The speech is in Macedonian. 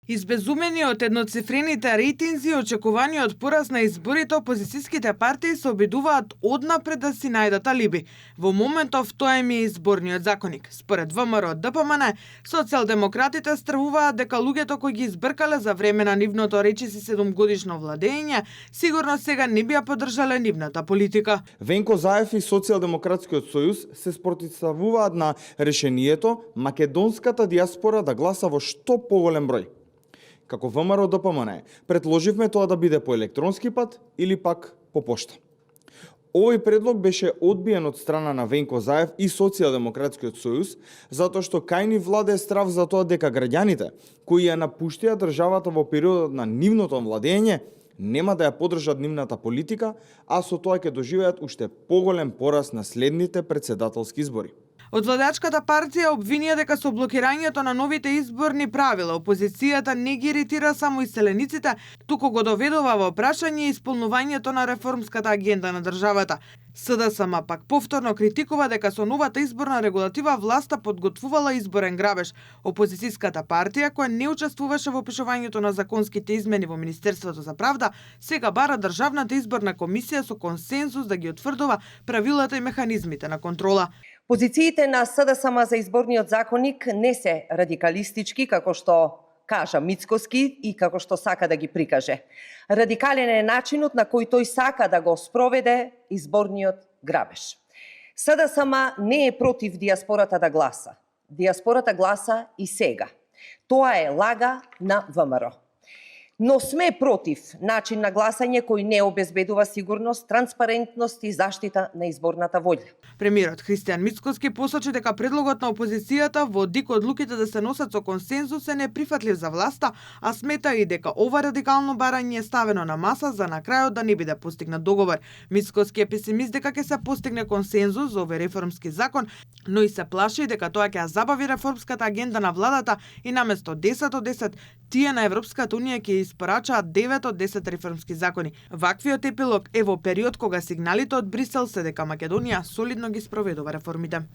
Избезумени од едноцифрените рейтинзи и очекуваниот пораз на изборите, опозицијските партии се обидуваат однапред да си најдат алиби. Во моментов тоа им е изборниот законник. Според ВМРО ДПМН, социјалдемократите стравуваат дека луѓето кои ги избркале за време на нивното речиси 7-годишно владење, сигурно сега не би ја поддржале нивната политика. Венко Заев и Социјалдемократскиот сојуз се спротивставуваат на решението македонската диаспора да гласа во што поголем број. Како ВМРО ДПМН, предложивме тоа да биде по електронски пат или пак по пошта. Овој предлог беше одбиен од страна на Венко Заев и Социјалдемократскиот сојуз, затоа што кај ни владее страв за тоа дека граѓаните кои ја напуштија државата во периодот на нивното владење нема да ја поддржат нивната политика, а со тоа ќе доживеат уште поголем пораз на следните претседателски избори. Од владачката партија обвинија дека со блокирањето на новите изборни правила опозицијата не ги иритира само иселениците, туку го доведува во прашање исполнувањето на реформската агенда на државата. СДСМ пак повторно критикува дека со новата изборна регулатива власта подготвувала изборен грабеж. Опозицијската партија, која не учествуваше во пишувањето на законските измени во Министерството за правда, сега бара Државната изборна комисија со консензус да ги утврдува правилата и механизмите на контрола. Позициите на СДСМ за изборниот законник не се радикалистички, како што кажа Мицкоски и како што сака да ги прикаже. Радикален е начинот на кој тој сака да го спроведе изборниот грабеж. СДСМ не е против диаспората да гласа. Диаспората гласа и сега. Тоа е лага на ВМРО. Но сме против начин на гласање кој не обезбедува сигурност, транспарентност и заштита на изборната волја. Премиерот Христијан Мицкоски посочи дека предлогот на опозицијата во дик одлуките да се носат со консензус е неприфатлив за власта, а смета и дека ова радикално барање е ставено на маса за на крајот да не биде постигнат договор. Мицкоски е песимист дека ќе се постигне консензус за овој реформски закон, но и се плаши дека тоа ќе ја забави реформската агенда на владата и наместо 10 од 10, тие на Европската унија ќе испорачаат 9 од 10 реформски закони. Ваквиот епилог е во период кога сигналите од Брисел се дека Македонија солидно ги спроведува реформите.